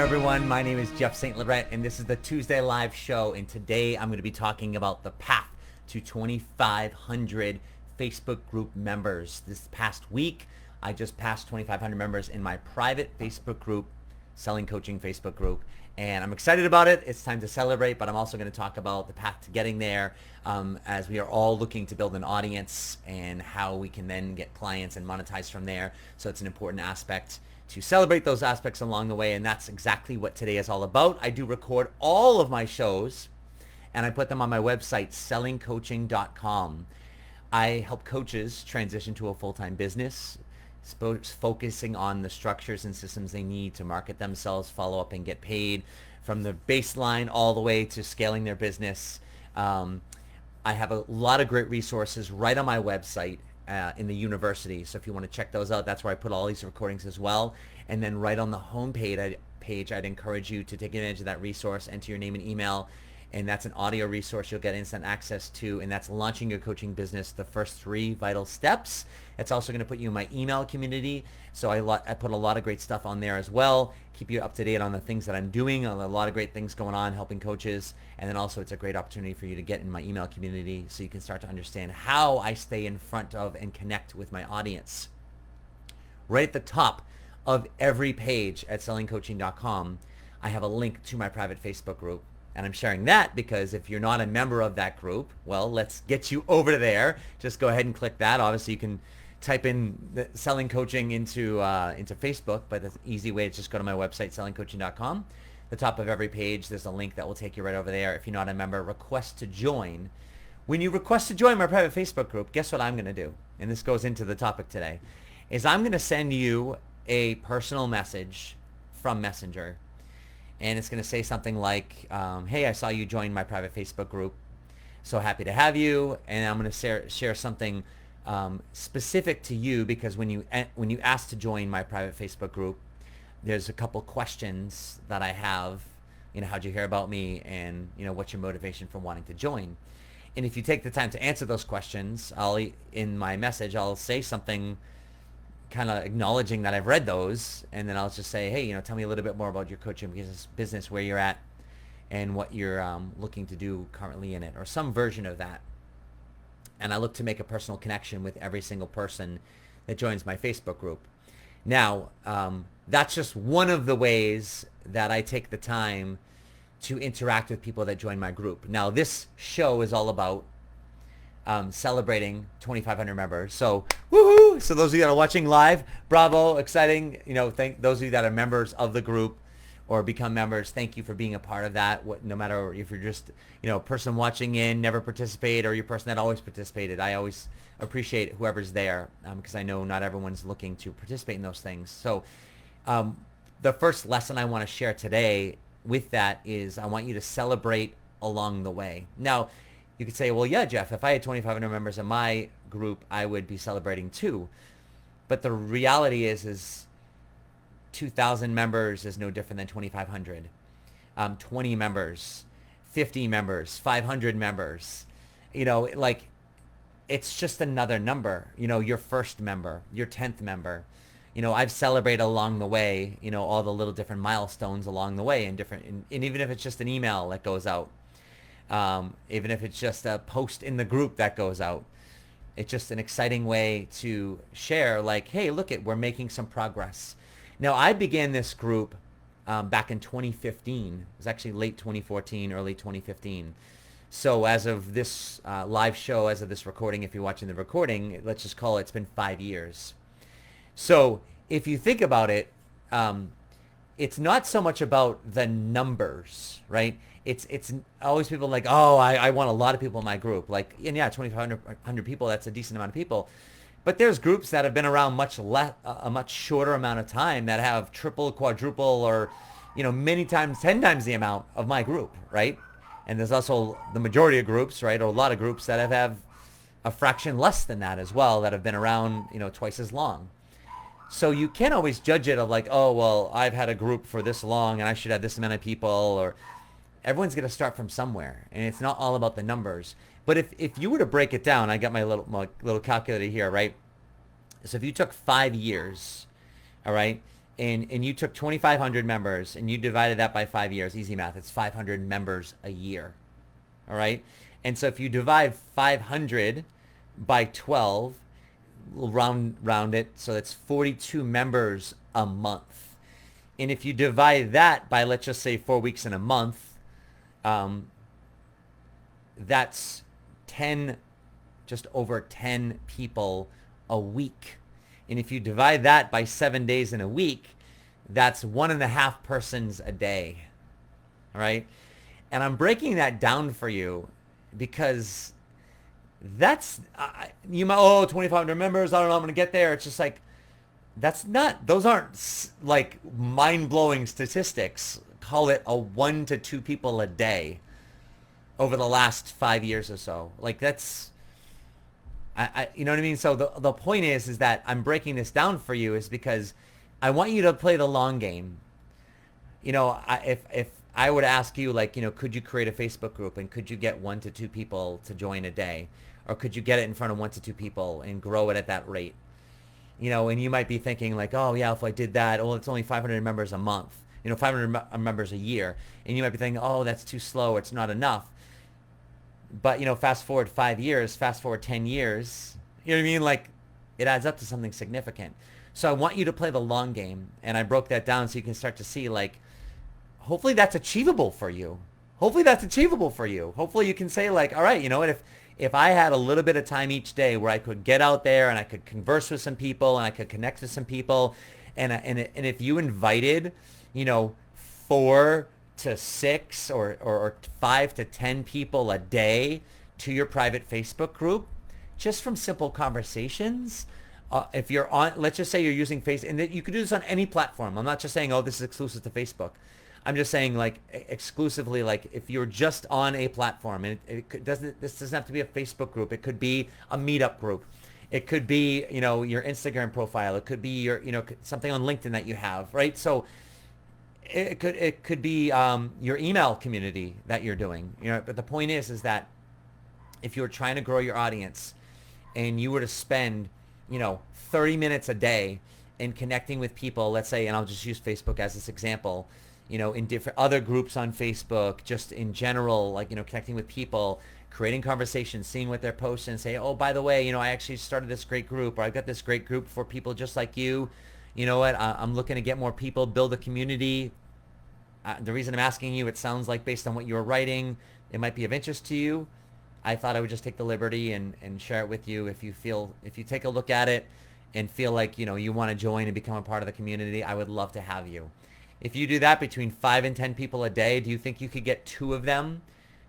Everyone, my name is Jeff St. Laurent, and this is the Tuesday Live Show, and today I'm going to be talking about the path to 2,500 Facebook group members. This past week, I just passed 2,500 members in my private Facebook group, Selling Coaching Facebook group, and I'm excited about it. It's time to celebrate, but I'm also going to talk about the path to getting there, as we are all looking to build an audience and how we can then get clients and monetize from there. So it's an important aspect to celebrate those aspects along the way, and that's exactly what today is all about. I do record all of my shows, and I put them on my website, sellingcoaching.com. I help coaches transition to a full-time business, focusing on the structures and systems they need to market themselves, follow up, and get paid, from the baseline all the way to scaling their business. I have a lot of great resources right on my website, in the university. So if you want to check those out, that's where I put all these recordings as well. And then right on the home page, I'd encourage you to take advantage of that resource, enter your name and email, and that's an audio resource you'll get instant access to, and that's Launching Your Coaching Business, the first 3 vital steps. It's also going to put you in my email community, so I put a lot of great stuff on there as well, keep you up to date on the things that I'm doing, a lot of great things going on helping coaches, and then also it's a great opportunity for you to get in my email community so you can start to understand how I stay in front of and connect with my audience. Right at the top of every page at sellingcoaching.com, I have a link to my private Facebook group. And I'm sharing that because if you're not a member of that group, well, let's get you over there. Just go ahead and click that. Obviously, you can type in the Selling Coaching into Facebook, but the easy way is just go to my website, sellingcoaching.com. The top of every page, there's a link that will take you right over there. If you're not a member, request to join. When you request to join my private Facebook group, guess what I'm going to do? And this goes into the topic today, is I'm going to send you a personal message from Messenger. And it's going to say something like, hey, I saw you join my private Facebook group. So happy to have you. And I'm going to share something specific to you, because when you ask to join my private Facebook group, there's a couple questions that I have. How'd you hear about me? And, what's your motivation for wanting to join? And if you take the time to answer those questions, in my message, I'll say something kind of acknowledging that I've read those, and then I'll just say, hey, tell me a little bit more about your coaching business, where you're at, and what you're looking to do currently in it, or some version of that. And I look to make a personal connection with every single person that joins my Facebook group. Now, that's just one of the ways that I take the time to interact with people that join my group. Now, this show is all about celebrating 2,500 members. So, woohoo! So those of you that are watching live, bravo, exciting. Thank those of you that are members of the group or become members. Thank you for being a part of that. No matter if you're just, a person watching in, never participate, or you're a person that always participated. I always appreciate whoever's there, because I know not everyone's looking to participate in those things. So, the first lesson I want to share today with that is I want you to celebrate along the way. Now, you could say, well, yeah, Jeff, if I had 2,500 members in my group, I would be celebrating too. But the reality is 2,000 members is no different than 2,500. 20 members, 50 members, 500 members, it's just another number. Your first member, your 10th member. I've celebrated along the way, all the little different milestones along the way, and even if it's just an email that goes out. Even if it's just a post in the group that goes out. It's just an exciting way to share, like, hey, look, we're making some progress. Now, I began this group back in 2015. It was actually late 2014, early 2015. So as of this live show, as of this recording, if you're watching the recording, let's just call it's been 5 years. So if you think about it, it's not so much about the numbers, right? It's always people like, oh, I want a lot of people in my group. Like, and yeah, 2,500 people, that's a decent amount of people. But there's groups that have been around a much shorter amount of time that have triple, quadruple, or, many times, 10 times the amount of my group, right? And there's also the majority of groups, right, or a lot of groups that have a fraction less than that as well, that have been around, twice as long. So you can't always judge it of like, oh, well, I've had a group for this long and I should have this amount of people, or everyone's going to start from somewhere, and it's not all about the numbers. But if you were to break it down, I got my little calculator here, right? So if you took 5 years, all right, and you took 2,500 members and you divided that by 5 years, easy math, it's 500 members a year, all right? And so if you divide 500 by 12, we'll round it, so that's 42 members a month. And if you divide that by, let's just say, 4 weeks in a month, that's 10, just over 10 people a week. And if you divide that by 7 days in a week, that's 1.5 persons a day. All right. And I'm breaking that down for you because that's, you might, 2,500 members. I don't know. I'm going to get there. It's just like, those aren't like mind-blowing statistics. Call it a 1 to 2 people a day over the last 5 years or so. Like that's, you know what I mean? So the point is that I'm breaking this down for you is because I want you to play the long game. You know, if I would ask you, like, you know, could you create a Facebook group and could you get 1 to 2 people to join a day? Or could you get it in front of 1 to 2 people and grow it at that rate? You know, and you might be thinking like, oh yeah, if I did that, it's only 500 members a month, 500 members a year. And you might be thinking, oh, that's too slow. It's not enough. But, fast forward 5 years, fast forward 10 years, you know what I mean? Like it adds up to something significant. So I want you to play the long game. And I broke that down so you can start to see, like, hopefully that's achievable for you. Hopefully that's achievable for you. Hopefully you can say like, all right, you know what, if I had a little bit of time each day where I could get out there and I could converse with some people and I could connect with some people, and if you invited, 4 to 6 or 5 to 10 people a day to your private Facebook group, just from simple conversations. If you're on, let's just say you're using Facebook, and you could do this on any platform. I'm not just saying, oh, this is exclusive to Facebook. I'm just saying, like, exclusively, like, if you're just on a platform, and this doesn't have to be a Facebook group. It could be a meetup group. It could be, your Instagram profile. It could be your, something on LinkedIn that you have, right? So it could be your email community that you're doing, But the point is that if you're trying to grow your audience, and you were to spend, 30 minutes a day in connecting with people, let's say, and I'll just use Facebook as this example, in different other groups on Facebook, just in general, like, connecting with people, creating conversations, seeing what they're posting, and say, oh, by the way, I actually started this great group, or I've got this great group for people just like you. You know what? I'm looking to get more people, build a community. The reason I'm asking you, it sounds like based on what you were writing, it might be of interest to you. I thought I would just take the liberty and share it with you. If you take a look at it and feel like, you want to join and become a part of the community, I would love to have you. If you do that between 5 and 10 people a day, do you think you could get 2 of them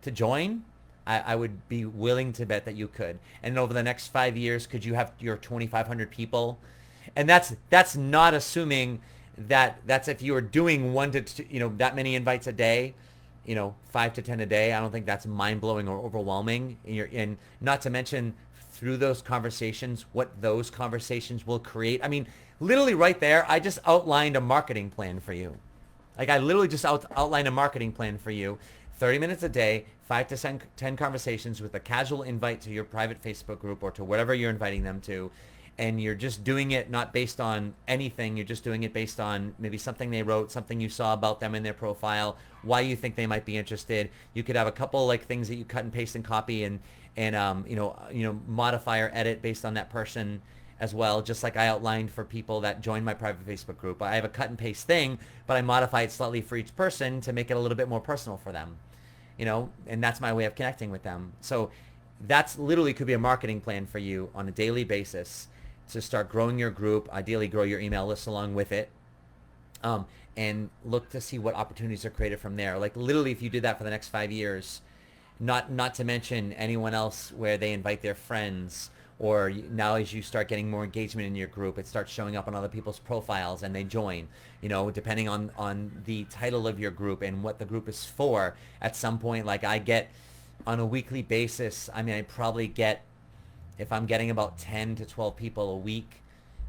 to join? I would be willing to bet that you could. And over the next 5 years, could you have your 2,500 people? And that's not assuming that's if you were doing 1 to 2, that many invites a day, 5 to 10 a day. I don't think that's mind-blowing or overwhelming. And not to mention through those conversations, what those conversations will create. I mean, literally right there, I just outlined a marketing plan for you. Like I literally just outlined a marketing plan for you. 30 minutes a day, 5 to 10 conversations with a casual invite to your private Facebook group or to whatever you're inviting them to. And you're just doing it not based on anything. You're just doing it based on maybe something they wrote, something you saw about them in their profile, why you think they might be interested. You could have a couple like things that you cut and paste and copy and modify or edit based on that person as well, just like I outlined for people that join my private Facebook group. I have a cut and paste thing, but I modify it slightly for each person to make it a little bit more personal for them, and that's my way of connecting with them. So that's literally could be a marketing plan for you on a daily basis to start growing your group, ideally grow your email list along with it, and look to see what opportunities are created from there. Like literally if you did that for the next 5 years, not to mention anyone else where they invite their friends, or now as you start getting more engagement in your group, it starts showing up on other people's profiles and they join, depending on the title of your group and what the group is for. At some point, like I get on a weekly basis, I probably get, if I'm getting about 10 to 12 people a week,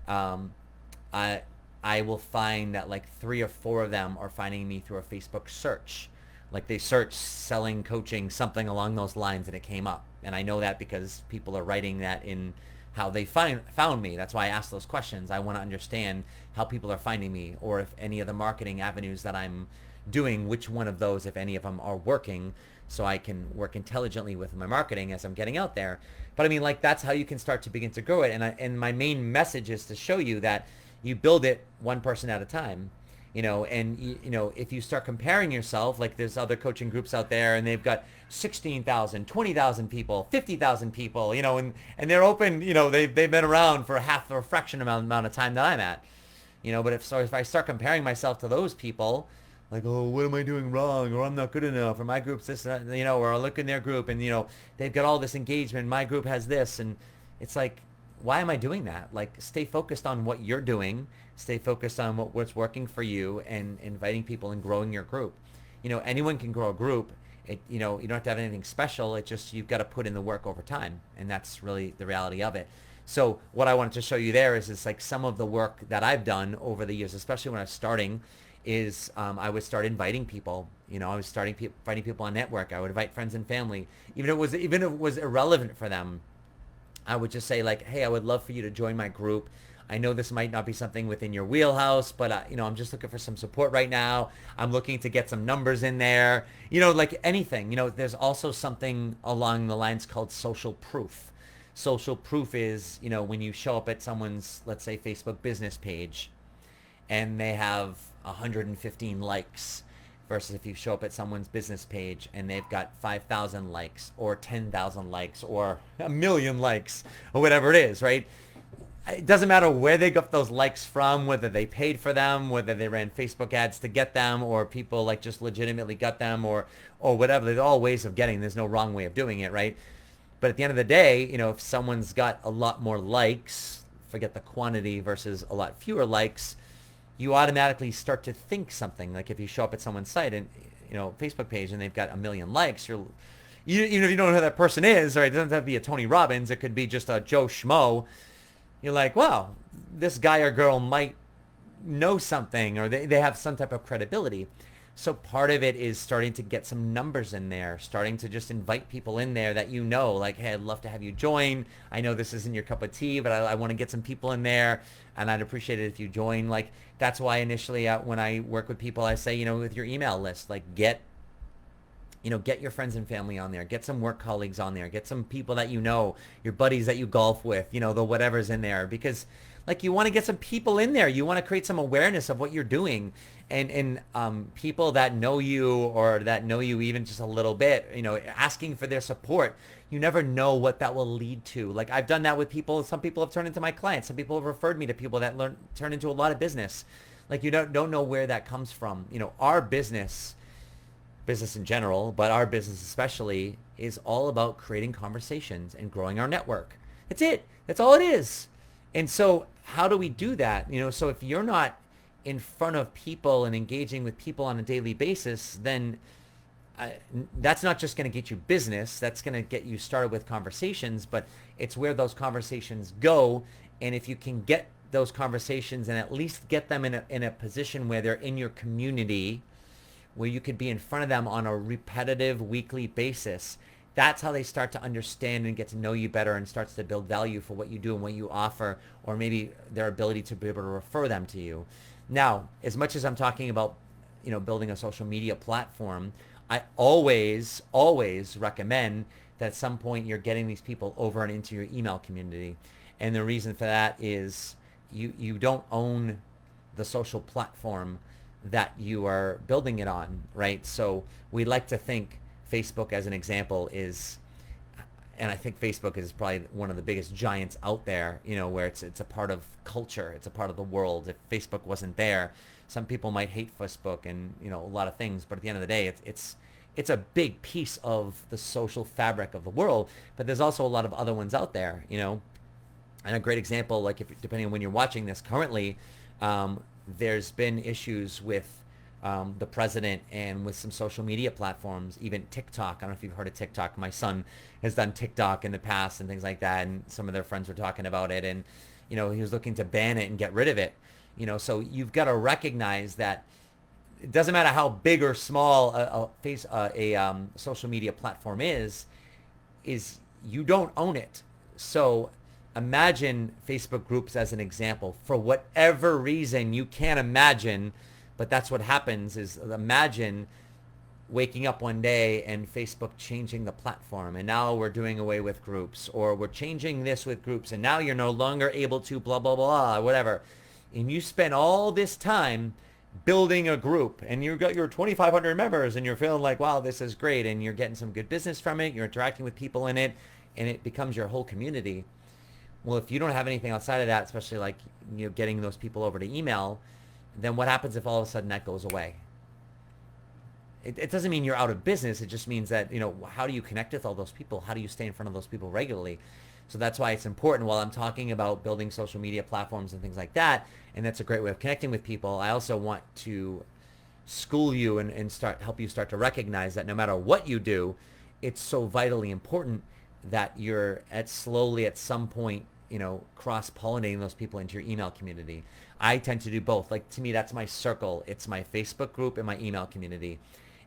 I will find that like 3 or 4 of them are finding me through a Facebook search. Like they search selling, coaching, something along those lines, and it came up. And I know that because people are writing that in how they found me. That's why I ask those questions. I want to understand how people are finding me, or if any of the marketing avenues that I'm doing, which one of those, if any of them, are working, so I can work intelligently with my marketing as I'm getting out there. But I mean, like, that's how you can start to begin to grow it. And my main message is to show you that you build it one person at a time. And if you start comparing yourself, like there's other coaching groups out there and they've got 16,000, 20,000 people, 50,000 people, and they're open, they've been around for half or a fraction amount of time that I'm at, but if I start comparing myself to those people, like, oh, what am I doing wrong? Or I'm not good enough, or my group's this, or I look in their group and, they've got all this engagement, my group has this, and it's like, why am I doing that? Like, stay focused on what you're doing, stay focused on what's working for you, and inviting people and growing your group. Anyone can grow a group. You don't have to have anything special. It just, you've got to put in the work over time, and that's really the reality of it. So what I wanted to show you there is like some of the work that I've done over the years, especially when I was starting, is I would start inviting people. I was inviting people on network. I would invite friends and family, even if it was irrelevant for them. I would just say, like, hey, I would love for you to join my group. I know this might not be something within your wheelhouse, but I'm just looking for some support right now. I'm looking to get some numbers in there. Like anything. There's also something along the lines called social proof. Social proof is, when you show up at someone's, let's say, Facebook business page, and they have 115 likes, versus if you show up at someone's business page and they've got 5,000 likes or 10,000 likes or a million likes or whatever it is, right? It doesn't matter where they got those likes from, whether they paid for them, whether they ran Facebook ads to get them, or people like just legitimately got them, or whatever. There's all ways of getting. There's no wrong way of doing it, right? But at the end of the day, if someone's got a lot more likes, forget the quantity versus a lot fewer likes, you automatically start to think something. Like if you show up at someone's site and, Facebook page, and they've got a million likes, even if you don't know who that person is, or it doesn't have to be a Tony Robbins, it could be just a Joe Schmo. You're like, wow, this guy or girl might know something, or they have some type of credibility. So part of it is starting to get some numbers in there, starting to just invite people in there that like, hey, I'd love to have you join. I know this isn't your cup of tea, but I want to get some people in there, and I'd appreciate it if you join. Like, that's why initially when I work with people, I say, with your email list, like get your friends and family on there, get some work colleagues on there, get some people that your buddies that you golf with, the whatever's in there, because like you want to get some people in there. You want to create some awareness of what you're doing, and people that know you, or that know you even just a little bit, asking for their support. You never know what that will lead to. Like I've done that with people. Some people have turned into my clients. Some people have referred me to people that turn into a lot of business. Like you don't know where that comes from. Our business in general, but our business especially, is all about creating conversations and growing our network. That's it. That's all it is. And so how do we do that? So if you're not in front of people and engaging with people on a daily basis, then that's not just going to get you business. That's going to get you started with conversations, but it's where those conversations go. And if you can get those conversations and at least get them in a position where they're in your community, where you could be in front of them on a repetitive weekly basis, that's how they start to understand and get to know you better, and starts to build value for what you do and what you offer, or maybe their ability to be able to refer them to you. Now, as much as I'm talking about, building a social media platform, I always recommend that at some point you're getting these people over and into your email community. And the reason for that is you don't own the social platform that you are building it on, right? So we like to think Facebook, as an example, is, and I think Facebook is probably one of the biggest giants out there, where it's a part of culture, it's a part of the world. If Facebook wasn't there, some people might hate Facebook and a lot of things, but at the end of the day, it's a big piece of the social fabric of the world. But there's also a lot of other ones out there, and a great example, like depending on when you're watching this currently, there's been issues with the president and with some social media platforms, even TikTok. I don't know if you've heard of TikTok. My son has done TikTok in the past and things like that, and some of their friends were talking about it, and he was looking to ban it and get rid of it. So you've got to recognize that it doesn't matter how big or small a social media platform is you don't own it. So imagine Facebook groups as an example. For whatever reason you can't imagine, but that's what happens, is imagine waking up one day and Facebook changing the platform, and now we're doing away with groups, or we're changing this with groups, and now you're no longer able to blah, blah, blah, whatever. And you spend all this time building a group, and you've got your 2,500 members, and you're feeling like, wow, this is great, and you're getting some good business from it, you're interacting with people in it, and it becomes your whole community. Well, if you don't have anything outside of that, especially like, getting those people over to email, then what happens if all of a sudden that goes away? It doesn't mean you're out of business. It just means that, how do you connect with all those people? How do you stay in front of those people regularly? So that's why it's important, while I'm talking about building social media platforms and things like that, and that's a great way of connecting with people, I also want to school you and help you start to recognize that no matter what you do, it's so vitally important that you're at some point, cross-pollinating those people into your email community. I tend to do both. Like, to me, that's my circle. It's my Facebook group and my email community.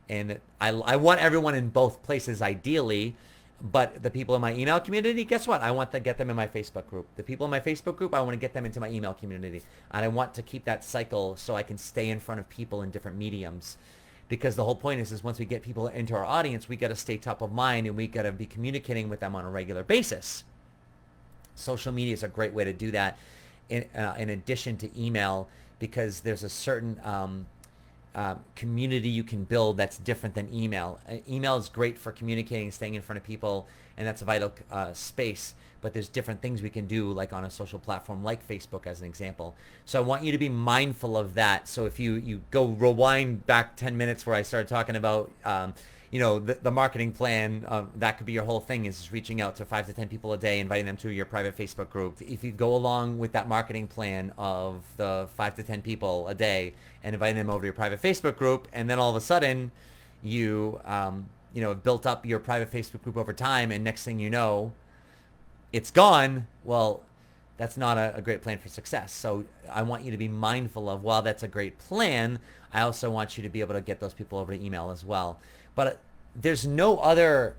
And I want everyone in both places ideally, but the people in my email community, guess what? I want to get them in my Facebook group. The people in my Facebook group, I want to get them into my email community. And I want to keep that cycle so I can stay in front of people in different mediums. Because the whole point is once we get people into our audience, we got to stay top of mind, and we got to be communicating with them on a regular basis. Social media is a great way to do that in addition to email, because there's a certain community you can build that's different than email. Email is great for communicating, staying in front of people, and that's a vital space. But there's different things we can do, like on a social platform like Facebook as an example. So I want you to be mindful of that. So if you go rewind back 10 minutes where I started talking about the marketing plan, that could be your whole thing, is reaching out to 5 to 10 people a day, inviting them to your private Facebook group. If you go along with that marketing plan of the 5 to 10 people a day and inviting them over to your private Facebook group, and then all of a sudden you have built up your private Facebook group over time, and next thing you know, it's gone, well, that's not a great plan for success. So I want you to be mindful of, while that's a great plan, I also want you to be able to get those people over to email as well. But there's no other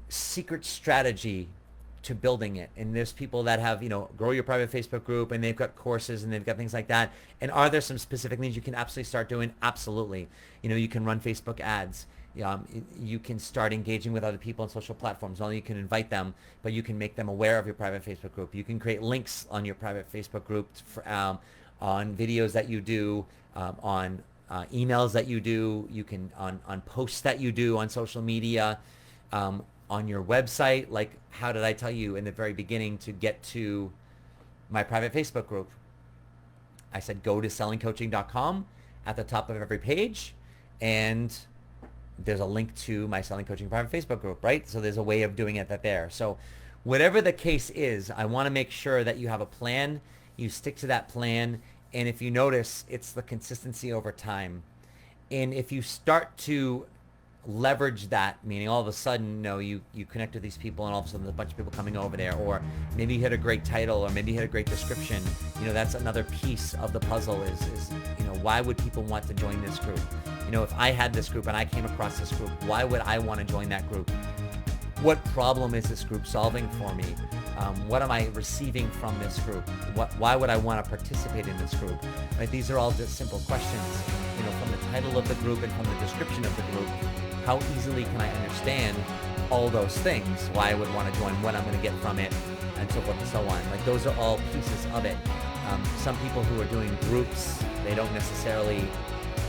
secret strategy to building it. And there's people that have, grow your private Facebook group, and they've got courses and they've got things like that. And are there some specific things you can absolutely start doing? Absolutely. You can run Facebook ads. You can start engaging with other people on social platforms. Not only you can invite them, but you can make them aware of your private Facebook group. You can create links on your private Facebook group on videos that you do, on emails that you do. You can on posts that you do on social media, on your website. Like, how did I tell you in the very beginning to get to my private Facebook group? I said go to sellingcoaching.com at the top of every page, and there's a link to my Selling Coaching private Facebook group, right? So there's a way of doing it there. So whatever the case is, I want to make sure that you have a plan, you stick to that plan, and if you notice, it's the consistency over time. And if you start to leverage that, meaning all of a sudden, you connect with these people, and all of a sudden there's a bunch of people coming over there, or maybe you hit a great title, or maybe you hit a great description. That's another piece of the puzzle is why would people want to join this group? If I had this group and I came across this group, why would I want to join that group? What problem is this group solving for me? What am I receiving from this group? Why would I want to participate in this group? Right? These are all just simple questions. From the title of the group and from the description of the group, how easily can I understand all those things? Why I would want to join, what I'm going to get from it, and so forth and so on. Like, those are all pieces of it. Some people who are doing groups, they don't necessarily,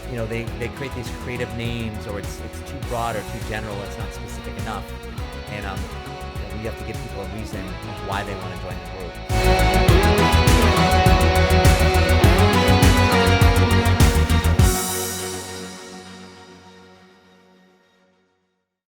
they create these creative names, or it's too broad or too general, it's not specific enough. And you have to give people a reason why they want to join the group.